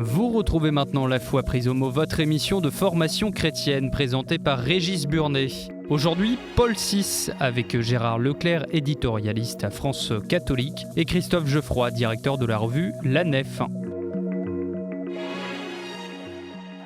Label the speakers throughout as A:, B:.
A: Vous retrouvez maintenant La Foi prise au mot, votre émission de formation chrétienne présentée par Régis Burnet. Aujourd'hui, Paul VI avec Gérard Leclerc, éditorialiste à France Catholique, et Christophe Geoffroy, directeur de la revue La Nef.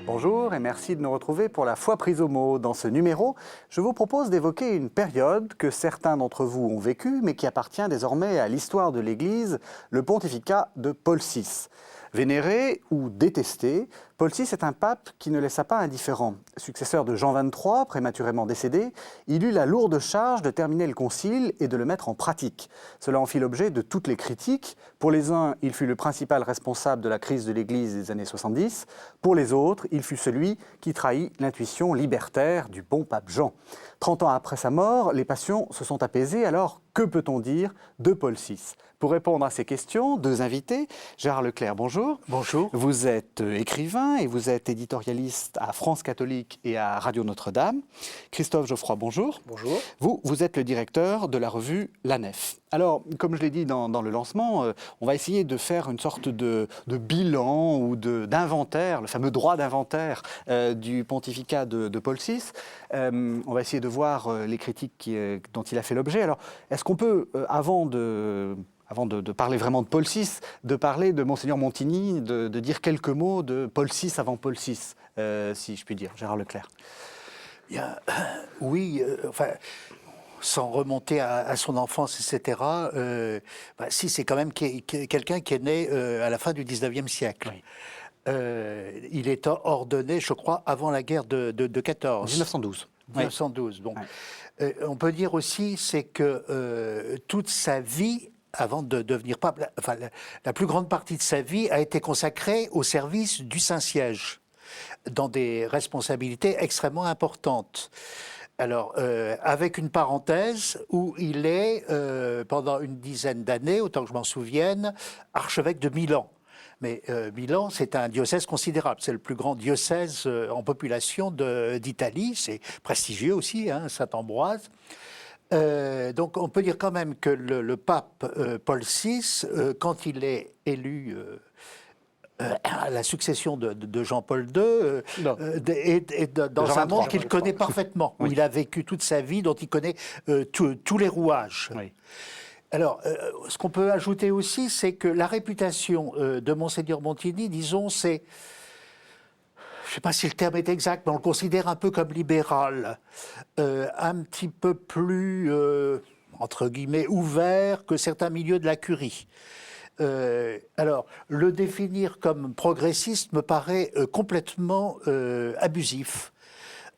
B: Bonjour et merci de nous retrouver pour La Foi prise au mot. Dans ce numéro, je vous propose d'évoquer une période que certains d'entre vous ont vécue, mais qui appartient désormais à l'histoire de l'Église, le pontificat de Paul VI. Vénéré ou détesté, Paul VI est un pape qui ne laissa pas indifférent. Successeur de Jean XXIII, prématurément décédé, il eut la lourde charge de terminer le concile et de le mettre en pratique. Cela en fit l'objet de toutes les critiques. Pour les uns, il fut le principal responsable de la crise de l'Église des années 70. Pour les autres, il fut celui qui trahit l'intuition libertaire du bon pape Jean. 30 ans après sa mort, les passions se sont apaisées. Alors, que peut-on dire de Paul VI ? Pour répondre à ces questions, deux invités. Gérard Leclerc, bonjour.
C: Bonjour.
B: Vous êtes écrivain et vous êtes éditorialiste à France Catholique et à Radio Notre-Dame. Christophe Geoffroy, bonjour.
C: Bonjour.
B: Vous êtes le directeur de la revue La Nef. Alors, comme je l'ai dit dans le lancement, on va essayer de faire une sorte de bilan ou d'inventaire, le fameux droit d'inventaire du pontificat de Paul VI. On va essayer de voir les critiques dont il a fait l'objet. Alors, est-ce qu'on peut, avant de parler vraiment de Paul VI, de parler de Monseigneur Montigny, de dire quelques mots de Paul VI avant Paul VI, si je puis dire, Gérard Leclerc.
C: Oui, sans remonter à son enfance, etc., si c'est quand même quelqu'un qui est né à la fin du 19e siècle. Oui. Il est ordonné, je crois, avant la guerre de 14.
B: 1912.
C: 1912. Donc,
B: oui.
C: On peut dire aussi, c'est que toute sa vie, avant de devenir pape, la plus grande partie de sa vie a été consacrée au service du Saint-Siège, dans des responsabilités extrêmement importantes. Alors, avec une parenthèse où il est, pendant une dizaine d'années, autant que je m'en souvienne, archevêque de Milan. Mais Milan, c'est un diocèse considérable. C'est le plus grand diocèse en population d'Italie. C'est prestigieux aussi, hein, Saint-Ambroise. Donc on peut dire quand même que le pape Paul VI, quand il est élu à la succession de Jean-Paul II, est dans un monde qu'il connaît parfaitement, où il a vécu toute sa vie, dont il connaît tous les rouages. Oui. Alors, ce qu'on peut ajouter aussi, c'est que la réputation de Monseigneur Montigny, disons, c'est... Je ne sais pas si le terme est exact, mais on le considère un peu comme libéral, un petit peu plus, entre guillemets, ouvert que certains milieux de la curie. Alors, le définir comme progressiste me paraît complètement abusif.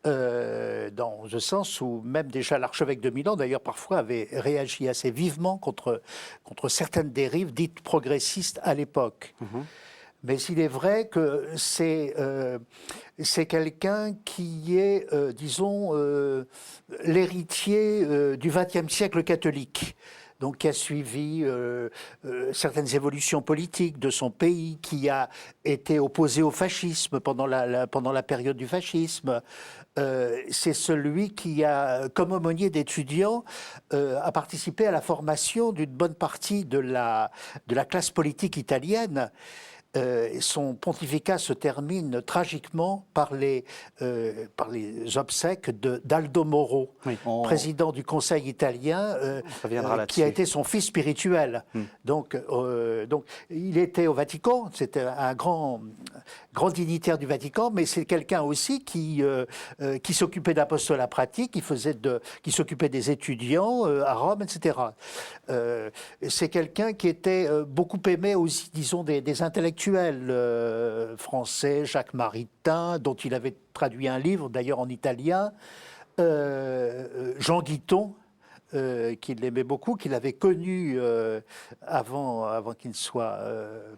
C: Dans le sens où même déjà l'archevêque de Milan, d'ailleurs, parfois avait réagi assez vivement contre certaines dérives dites progressistes à l'époque. Mmh. Mais il est vrai que c'est quelqu'un qui est, disons, l'héritier du XXe siècle catholique. Donc, qui a suivi certaines évolutions politiques de son pays, qui a été opposé au fascisme pendant la période du fascisme. C'est celui qui a, comme aumônier d'étudiants, a participé à la formation d'une bonne partie de la classe politique italienne. Son pontificat se termine tragiquement par les obsèques d'Aldo Moro, oui, président du Conseil italien, qui a été son fils spirituel. Donc, il était au Vatican, c'était un grand dignitaire du Vatican, mais c'est quelqu'un aussi qui s'occupait d'apostolat pratique, qui s'occupait des étudiants à Rome, etc. C'est quelqu'un qui était beaucoup aimé aussi, disons, des intellectuels français, Jacques Maritain, dont il avait traduit un livre, d'ailleurs en italien, Jean Guiton, qu'il aimait beaucoup, qu'il avait connu avant qu'il ne soit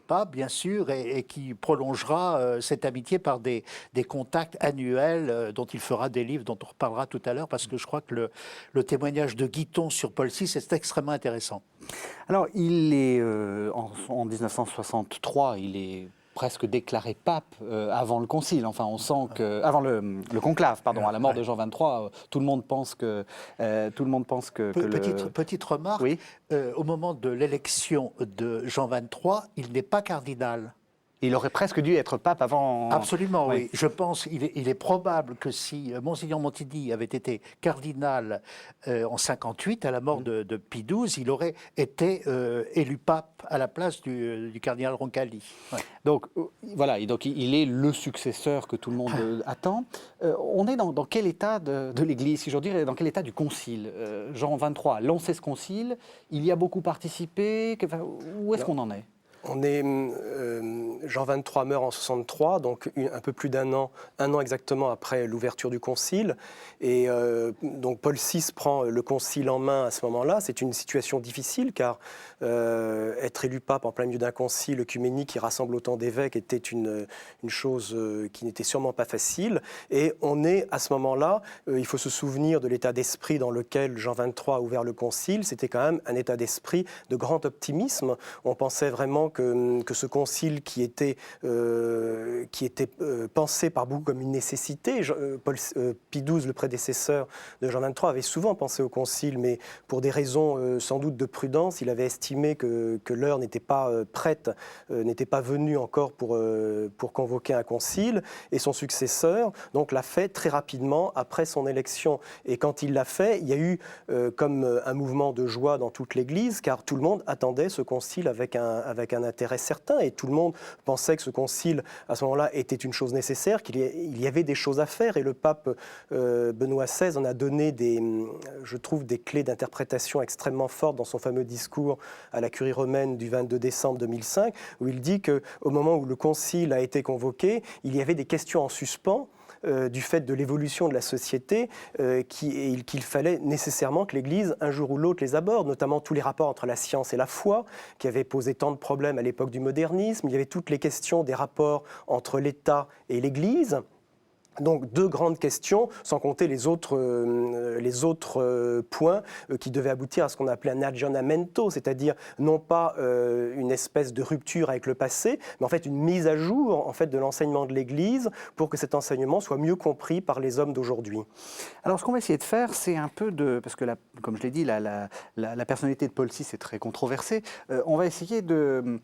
C: pape, bien sûr, et qui prolongera cette amitié par des contacts annuels dont il fera des livres dont on reparlera tout à l'heure, parce que je crois que le témoignage de Guiton sur Paul VI est extrêmement intéressant.
B: Alors, il est, en 1963, il est presque déclaré pape avant le concile. Enfin, on sent que avant le conclave, pardon, à la mort de Jean XXIII, tout le monde pense que
C: petite remarque. Oui. Au moment de l'élection de Jean XXIII, il n'est pas cardinal.
B: Il aurait presque dû être pape avant...
C: Absolument, oui. Je pense il est probable que si Monseigneur Montidi avait été cardinal en 58, à la mort de Pie XII, il aurait été élu pape à la place du cardinal Roncalli. Ouais.
B: Donc, voilà, et donc il est le successeur que tout le monde attend. On est dans quel état de l'Église, si j'ose dire, dans quel état du Concile Jean XXIII a lancé ce Concile, il y a beaucoup participé, où est-ce qu'on en est ?
D: Jean XXIII meurt en 63, donc un peu plus un an exactement après l'ouverture du Concile. Et donc Paul VI prend le Concile en main à ce moment-là. C'est une situation difficile car être élu pape en plein milieu d'un concile œcuménique qui rassemble autant d'évêques était une chose qui n'était sûrement pas facile. Et on est à ce moment-là, il faut se souvenir de l'état d'esprit dans lequel Jean XXIII a ouvert le Concile. C'était quand même un état d'esprit de grand optimisme. On pensait vraiment que ce concile qui était pensé par beaucoup comme une nécessité, Pie XII, le prédécesseur de Jean XXIII, avait souvent pensé au concile, mais pour des raisons sans doute de prudence, il avait estimé que l'heure n'était pas prête, n'était pas venue encore pour convoquer un concile, et son successeur donc l'a fait très rapidement après son élection. Et quand il l'a fait, il y a eu comme un mouvement de joie dans toute l'Église, car tout le monde attendait ce concile avec un intérêt certain, et tout le monde pensait que ce concile, à ce moment-là, était une chose nécessaire, qu'il y avait des choses à faire, et le pape Benoît XVI en a donné je trouve, des clés d'interprétation extrêmement fortes dans son fameux discours à la Curie romaine du 22 décembre 2005, où il dit qu'au moment où le concile a été convoqué, il y avait des questions en suspens, du fait de l'évolution de la société, qu'il fallait nécessairement que l'Église, un jour ou l'autre, les aborde, notamment tous les rapports entre la science et la foi, qui avaient posé tant de problèmes à l'époque du modernisme. Il y avait toutes les questions des rapports entre l'État et l'Église. Donc deux grandes questions, sans compter les autres points qui devaient aboutir à ce qu'on appelait un aggiornamento, c'est-à-dire non pas une espèce de rupture avec le passé, mais en fait une mise à jour en fait, de l'enseignement de l'Église pour que cet enseignement soit mieux compris par les hommes d'aujourd'hui.
B: Alors ce qu'on va essayer de faire, c'est un peu parce que comme je l'ai dit, la personnalité de Paul VI est très controversée, on va essayer de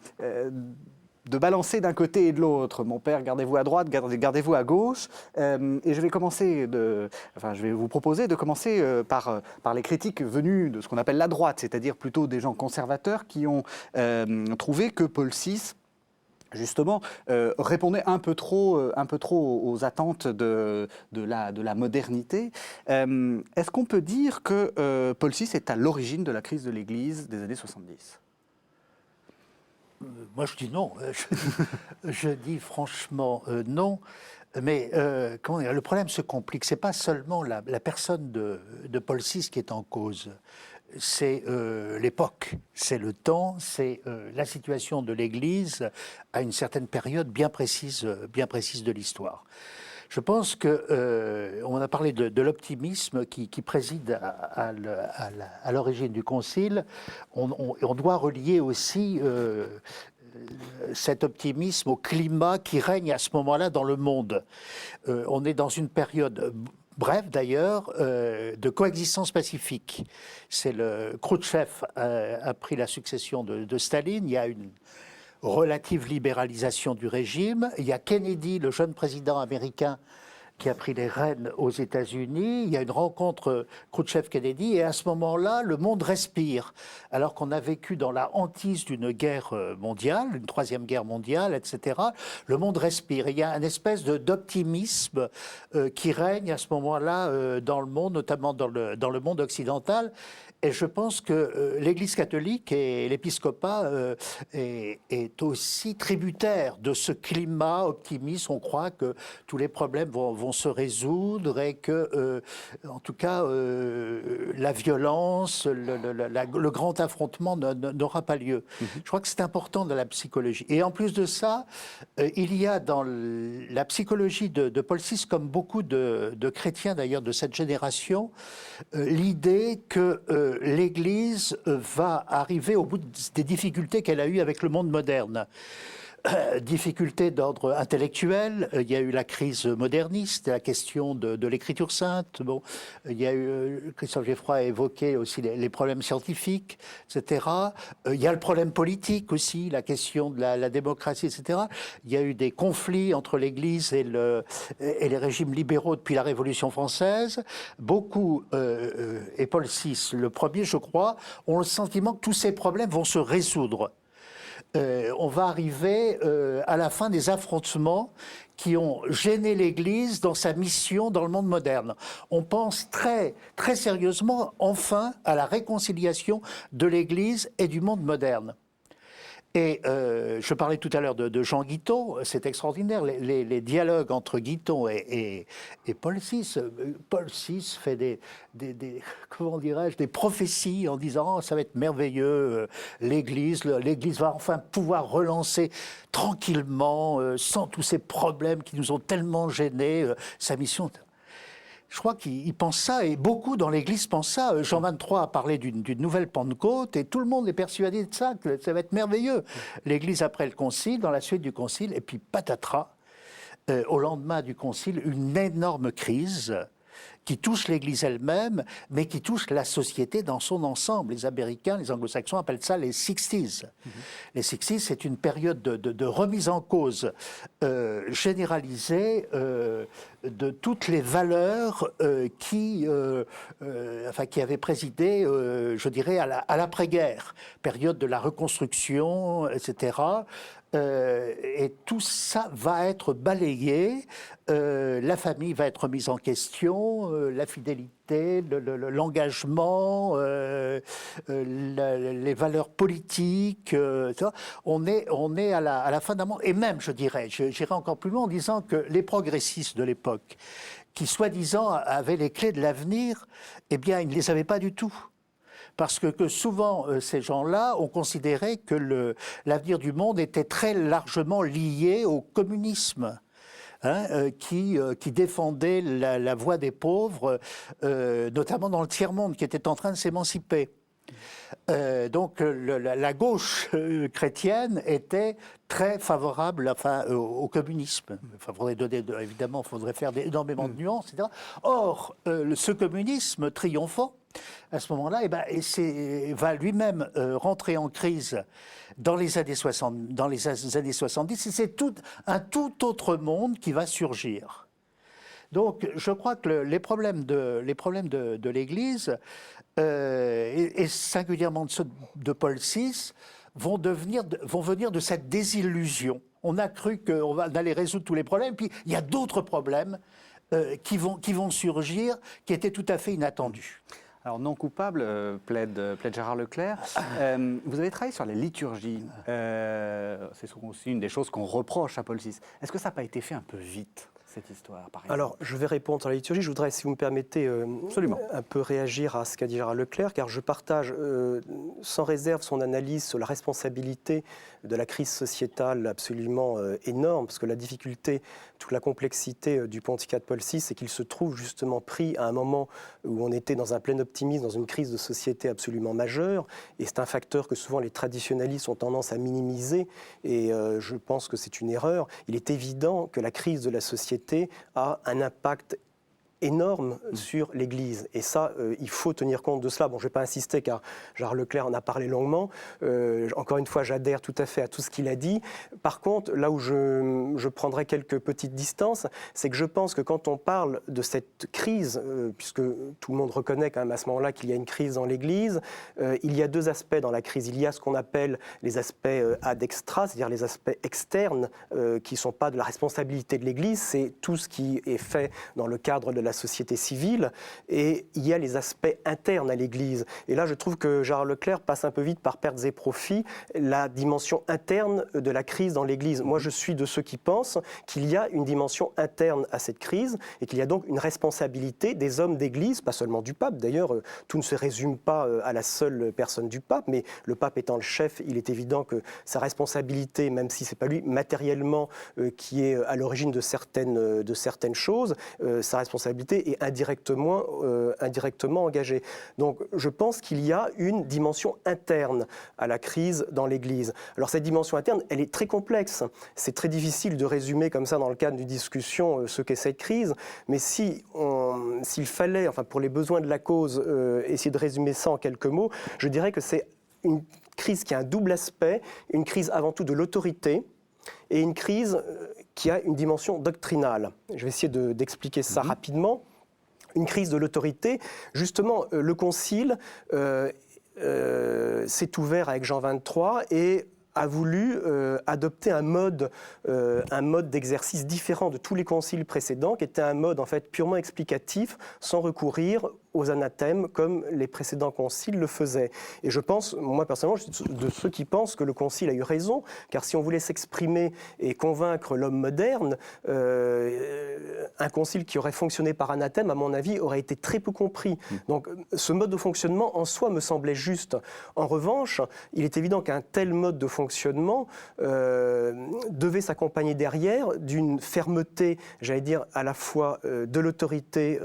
B: balancer d'un côté et de l'autre. Mon père, gardez-vous à droite, gardez-vous à gauche. Et je vais vous proposer de commencer par les critiques venues de ce qu'on appelle la droite, c'est-à-dire plutôt des gens conservateurs qui ont trouvé que Paul VI, justement, répondait un peu trop aux attentes de la modernité. Est-ce qu'on peut dire que Paul VI est à l'origine de la crise de l'Église des années 70 ?
C: Moi, je dis non. Je dis franchement non. Mais comment dire, le problème se complique. Ce n'est pas seulement la personne de Paul VI qui est en cause. C'est l'époque, c'est le temps, c'est la situation de l'Église à une certaine période bien précise de l'histoire. Je pense qu'on a parlé de l'optimisme qui préside à l'origine du Concile. On doit relier aussi cet optimisme au climat qui règne à ce moment-là dans le monde. On est dans une période brève d'ailleurs, de coexistence pacifique. Khrouchtchev a pris la succession de Staline, il y a une relative libéralisation du régime. Il y a Kennedy, le jeune président américain, qui a pris les rênes aux États-Unis. Il y a une rencontre Khrouchtchev-Kennedy et à ce moment-là, le monde respire. Alors qu'on a vécu dans la hantise d'une guerre mondiale, une troisième guerre mondiale, etc., le monde respire. Et il y a une espèce d'optimisme qui règne à ce moment-là dans le monde, notamment dans le monde occidental. Et je pense que l'Église catholique et l'épiscopat est aussi tributaire de ce climat optimiste. On croit que tous les problèmes vont se résoudre et que, en tout cas, la violence, le grand affrontement n'aura pas lieu. Je crois que c'est important dans la psychologie. Et en plus de ça, il y a dans la psychologie de Paul VI, comme beaucoup de chrétiens d'ailleurs de cette génération, l'idée que l'Église va arriver au bout des difficultés qu'elle a eues avec le monde moderne. difficultés d'ordre intellectuel, il y a eu la crise moderniste, la question de l'écriture sainte. Bon, il y a eu, Christophe Geffroy a évoqué aussi les problèmes scientifiques, etc. Il y a le problème politique aussi, la question de la démocratie, etc. Il y a eu des conflits entre l'Église et les régimes libéraux depuis la Révolution française. Beaucoup, et Paul VI, le premier, je crois, ont le sentiment que tous ces problèmes vont se résoudre. On va arriver à la fin des affrontements qui ont gêné l'Église dans sa mission dans le monde moderne. On pense très, très sérieusement, enfin, à la réconciliation de l'Église et du monde moderne. Et je parlais tout à l'heure de Jean Guiton, c'est extraordinaire, les dialogues entre Guiton et Paul VI. Paul VI fait comment dirais-je, des prophéties en disant oh, ça va être merveilleux, l'Église va enfin pouvoir relancer tranquillement, sans tous ces problèmes qui nous ont tellement gênés, sa mission. Je crois qu'il pense ça, et beaucoup dans l'Église pensent ça. Jean XXIII a parlé d'une nouvelle Pentecôte, et tout le monde est persuadé de ça, que ça va être merveilleux. L'Église après le Concile, dans la suite du Concile, et puis patatras, au lendemain du Concile, une énorme crise qui touche l'Église elle-même, mais qui touche la société dans son ensemble. Les Américains, les Anglo-Saxons appellent ça les 60s. Les 60s, c'est une période de remise en cause généralisée de toutes les valeurs qui avaient présidé, je dirais, à l'après-guerre, période de la reconstruction, etc. Et tout ça va être balayé, la famille va être mise en question, la fidélité, l'engagement, les valeurs politiques, on est à la fin d'un monde. Et même, je dirais, j'irai encore plus loin en disant que les progressistes de l'époque, qui soi-disant avaient les clés de l'avenir, eh bien, ils ne les avaient pas du tout. Parce que souvent, ces gens-là ont considéré que l'avenir du monde était très largement lié au communisme, qui défendait la voix des pauvres, notamment dans le tiers-monde, qui était en train de s'émanciper. Donc la gauche chrétienne était très favorable au communisme. Évidemment, il faudrait faire énormément de nuances, etc. Or, ce communisme triomphant, à ce moment-là, va lui-même rentrer en crise dans les années 70, et c'est un tout autre monde qui va surgir. Donc, je crois que les problèmes de l'Église, et singulièrement ceux de Paul VI, vont venir de cette désillusion. On a cru qu'on allait résoudre tous les problèmes, puis il y a d'autres problèmes qui vont surgir, qui étaient tout à fait inattendus.
B: Alors, non coupable, plaide Gérard Leclerc. Vous avez travaillé sur la liturgie. C'est aussi une des choses qu'on reproche à Paul VI. Est-ce que ça n'a pas été fait un peu vite, cette histoire, par exemple?
D: Alors, je vais répondre sur la liturgie. Je voudrais, si vous me permettez, un peu réagir à ce qu'a dit Gérard Leclerc, car je partage sans réserve son analyse sur la responsabilité de la crise sociétale absolument énorme, parce que la difficulté, toute la complexité du pontificat de Paul VI, c'est qu'il se trouve justement pris à un moment où on était dans un plein optimisme, dans une crise de société absolument majeure, et c'est un facteur que souvent les traditionalistes ont tendance à minimiser, et je pense que c'est une erreur. Il est évident que la crise de la société a un impact énorme sur l'Église. Et ça, il faut tenir compte de cela. Bon, je ne vais pas insister car Gérard Leclerc en a parlé longuement. Encore une fois, j'adhère tout à fait à tout ce qu'il a dit. Par contre, là où je prendrai quelques petites distances, c'est que je pense que quand on parle de cette crise, puisque tout le monde reconnaît quand même à ce moment-là qu'il y a une crise dans l'Église, il y a deux aspects dans la crise. Il y a ce qu'on appelle les aspects ad extra, c'est-à-dire les aspects externes qui ne sont pas de la responsabilité de l'Église. C'est tout ce qui est fait dans le cadre de la société civile, et il y a les aspects internes à l'Église. Et là, je trouve que Gérard Leclerc passe un peu vite par pertes et profits la dimension interne de la crise dans l'Église. Moi, je suis de ceux qui pensent qu'il y a une dimension interne à cette crise et qu'il y a donc une responsabilité des hommes d'Église, pas seulement du pape. D'ailleurs, tout ne se résume pas à la seule personne du pape, mais le pape étant le chef, il est évident que sa responsabilité, même si c'est pas lui matériellement qui est à l'origine de certaines choses, sa responsabilité responsabilité est indirectement engagée. Donc je pense qu'il y a une dimension interne à la crise dans l'Église. Alors cette dimension interne, elle est très complexe. C'est très difficile de résumer comme ça dans le cadre d'une discussion ce qu'est cette crise, mais s'il fallait, enfin pour les besoins de la cause, essayer de résumer ça en quelques mots, je dirais que c'est une crise qui a un double aspect, une crise avant tout de l'autorité et une crise qui a une dimension doctrinale. Je vais essayer d'expliquer ça rapidement. Une crise de l'autorité, justement, le Concile s'est ouvert avec Jean XXIII et a voulu adopter un mode d'exercice différent de tous les conciles précédents, qui était un mode en fait purement explicatif, sans recourir aux anathèmes comme les précédents conciles le faisaient. Et je pense, moi personnellement, je suis de ceux qui pensent que le concile a eu raison, car si on voulait s'exprimer et convaincre l'homme moderne, un concile qui aurait fonctionné par anathème, à mon avis, aurait été très peu compris. Donc ce mode de fonctionnement en soi me semblait juste. En revanche, il est évident qu'un tel mode de fonctionnement devait s'accompagner derrière d'une fermeté, j'allais dire, à la fois de l'autorité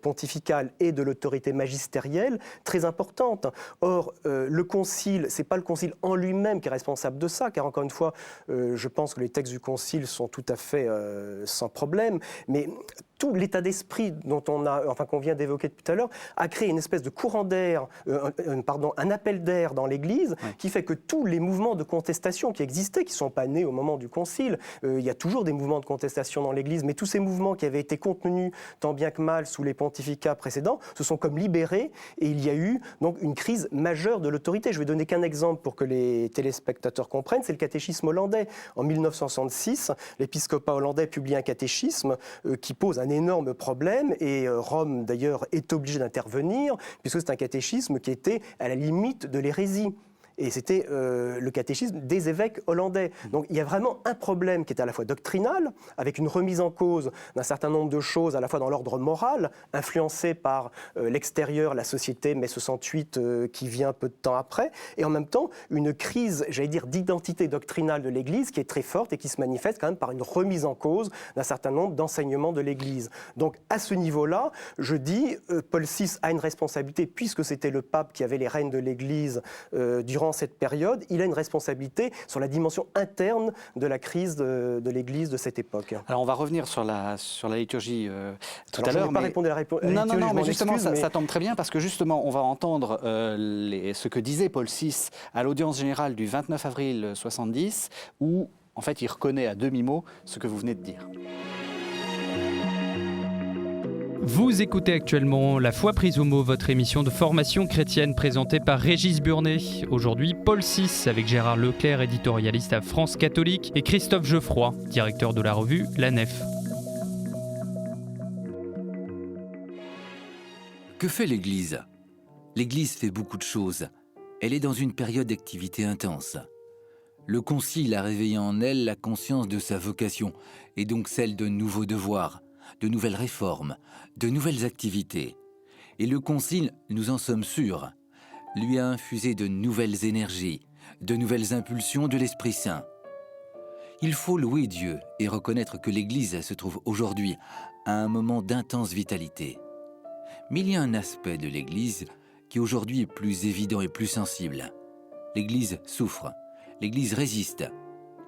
D: pontificale et de l'autorité magistérielle très importante. Or, le concile, ce n'est pas le concile en lui-même qui est responsable de ça, car encore une fois, je pense que les textes du concile sont tout à fait sans problème, mais tout l'état d'esprit qu'on vient d'évoquer tout à l'heure, a créé une espèce de courant d'air, un appel d'air dans l'Église, qui fait que tous les mouvements de contestation qui existaient, qui ne sont pas nés au moment du Concile, il y a toujours des mouvements de contestation dans l'Église, mais tous ces mouvements qui avaient été contenus tant bien que mal sous les pontificats précédents, se sont comme libérés, et il y a eu donc une crise majeure de l'autorité. Je vais donner qu'un exemple pour que les téléspectateurs comprennent, c'est le catéchisme hollandais. En 1966, l'épiscopat hollandais publie un catéchisme qui pose un énorme problème, et Rome d'ailleurs est obligée d'intervenir, puisque c'est un catéchisme qui était à la limite de l'hérésie. Et c'était le catéchisme des évêques hollandais. Donc il y a vraiment un problème qui est à la fois doctrinal, avec une remise en cause d'un certain nombre de choses, à la fois dans l'ordre moral, influencé par l'extérieur, la société mai 68 qui vient peu de temps après, et en même temps une crise, j'allais dire, d'identité doctrinale de l'Église qui est très forte et qui se manifeste quand même par une remise en cause d'un certain nombre d'enseignements de l'Église. Donc à ce niveau-là, je dis, Paul VI a une responsabilité, puisque c'était le pape qui avait les rênes de l'Église durant cette période, il a une responsabilité sur la dimension interne de la crise de l'Église de cette époque.
B: Alors on va revenir sur la liturgie tout à l'heure.
D: Je n'ai pas répondu à la réponse.
B: Non, mais justement, ça tombe très bien parce que justement, on va entendre ce que disait Paul VI à l'audience générale du 29 avril 70, où en fait il reconnaît à demi-mot ce que vous venez de dire.
A: Vous écoutez actuellement La Foi prise au mot, votre émission de formation chrétienne présentée par Régis Burnet. Aujourd'hui, Paul VI avec Gérard Leclerc, éditorialiste à France Catholique, et Christophe Geoffroy, directeur de la revue La Nef.
E: Que fait l'Église ? L'Église fait beaucoup de choses. Elle est dans une période d'activité intense. Le Concile a réveillé en elle la conscience de sa vocation, et donc celle de nouveaux devoirs, de nouvelles réformes, de nouvelles activités. Et le Concile, nous en sommes sûrs, lui a infusé de nouvelles énergies, de nouvelles impulsions de l'Esprit Saint. Il faut louer Dieu et reconnaître que l'Église se trouve aujourd'hui à un moment d'intense vitalité. Mais il y a un aspect de l'Église qui aujourd'hui est plus évident et plus sensible. L'Église souffre, l'Église résiste,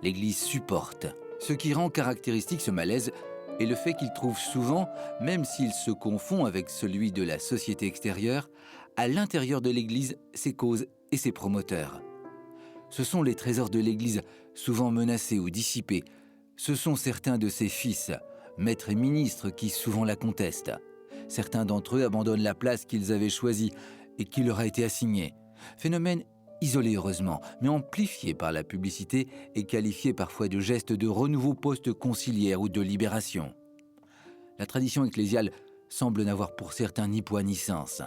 E: l'Église supporte. Ce qui rend caractéristique ce malaise est le fait qu'il trouve souvent, même s'il se confond avec celui de la société extérieure, à l'intérieur de l'Église ses causes et ses promoteurs. Ce sont les trésors de l'Église souvent menacés ou dissipés. Ce sont certains de ses fils, maîtres et ministres, qui souvent la contestent. Certains d'entre eux abandonnent la place qu'ils avaient choisie et qui leur a été assignée. Phénomène isolé heureusement, mais amplifié par la publicité et qualifié parfois de gestes de renouveau post-conciliaire ou de libération. La tradition ecclésiale semble n'avoir pour certains ni poids ni sens.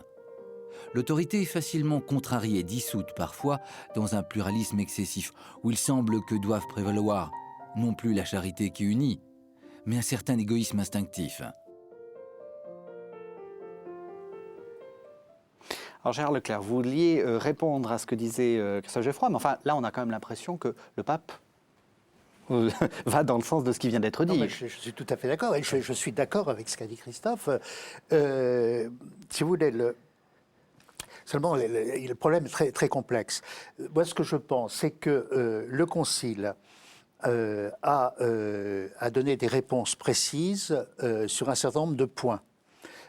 E: L'autorité est facilement contrariée, dissoute parfois dans un pluralisme excessif, où il semble que doivent prévaloir non plus la charité qui unit, mais un certain égoïsme instinctif.
B: Alors Gérard Leclerc, vous vouliez répondre à ce que disait Christophe Geoffroy, mais enfin là on a quand même l'impression que le pape va dans le sens de ce qui vient d'être dit.
C: Non, mais je suis tout à fait d'accord, et je suis d'accord avec ce qu'a dit Christophe. Si vous voulez, seulement le problème est très, très complexe. Moi, ce que je pense, c'est que le Concile a donné des réponses précises sur un certain nombre de points,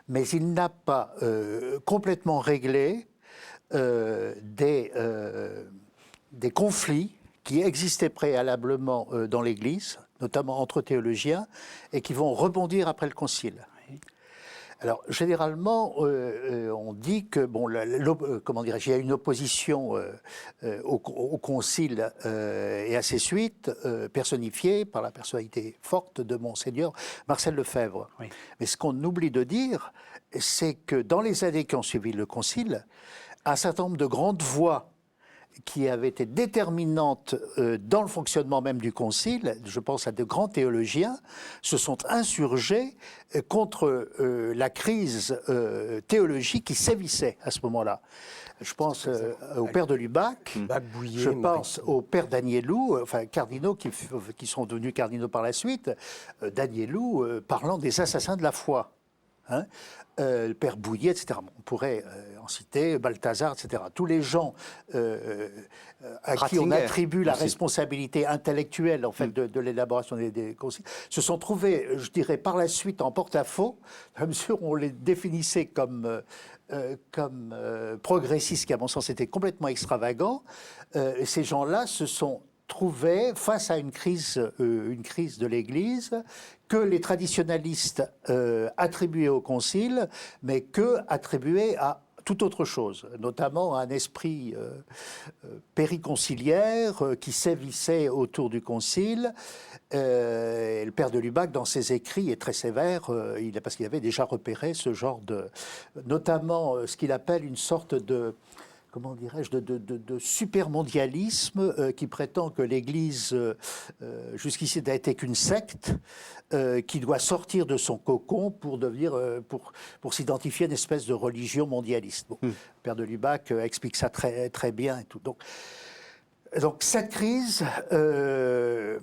C: mais il n'a pas complètement réglé des conflits qui existaient préalablement dans l'Église, notamment entre théologiens, et qui vont rebondir après le Concile. Alors, généralement, on dit que, comment dirais-je, il y a une opposition au Concile et à ses suites, personnifiée par la personnalité forte de Monseigneur Marcel Lefebvre. Oui. Mais ce qu'on oublie de dire, c'est que dans les années qui ont suivi le Concile, un certain nombre de grandes voix qui avaient été déterminantes dans le fonctionnement même du Concile, je pense à de grands théologiens, se sont insurgés contre la crise théologique qui sévissait à ce moment-là. Je pense au père de Lubac, je pense au père d'Agnelou, enfin cardinaux qui sont devenus cardinaux par la suite, d'Agnelou parlant des assassins de la foi. Hein, le père Bouillet, etc. On pourrait en citer, Balthazar, etc. Tous les gens à qui on attribue la responsabilité intellectuelle en fait, de l'élaboration des conciles se sont trouvés, je dirais, par la suite en porte-à-faux, à mesure où on les définissait comme progressistes, qui à mon sens était complètement extravagant. Ces gens-là se sont trouvés face à une crise de l'Église que les traditionalistes attribuaient au Concile, mais que attribuaient à toute autre chose, notamment à un esprit périconciliaire qui sévissait autour du Concile. Le père de Lubac, dans ses écrits, est très sévère, parce qu'il avait déjà repéré ce genre notamment ce qu'il appelle une sorte de comment dirais-je, de supermondialisme qui prétend que l'Église, jusqu'ici, n'a été qu'une secte, qui doit sortir de son cocon pour devenir, pour s'identifier à une espèce de religion mondialiste. Bon, le père de Lubac explique ça très, très bien et tout. Donc cette crise, le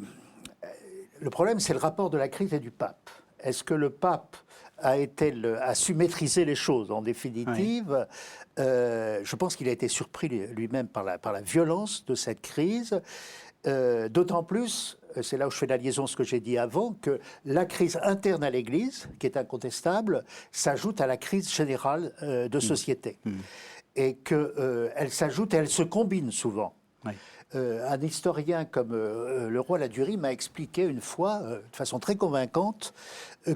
C: problème, c'est le rapport de la crise et du pape. Est-ce que le pape a su maîtriser les choses, en définitive? Je pense qu'il a été surpris lui-même par la violence de cette crise, d'autant plus, c'est là où je fais la liaison ce que j'ai dit avant, que la crise interne à l'Église, qui est incontestable, s'ajoute à la crise générale de société. Et qu'elle s'ajoute et elle se combine souvent. Oui. Un historien comme le roi Ladurie m'a expliqué une fois, de façon très convaincante,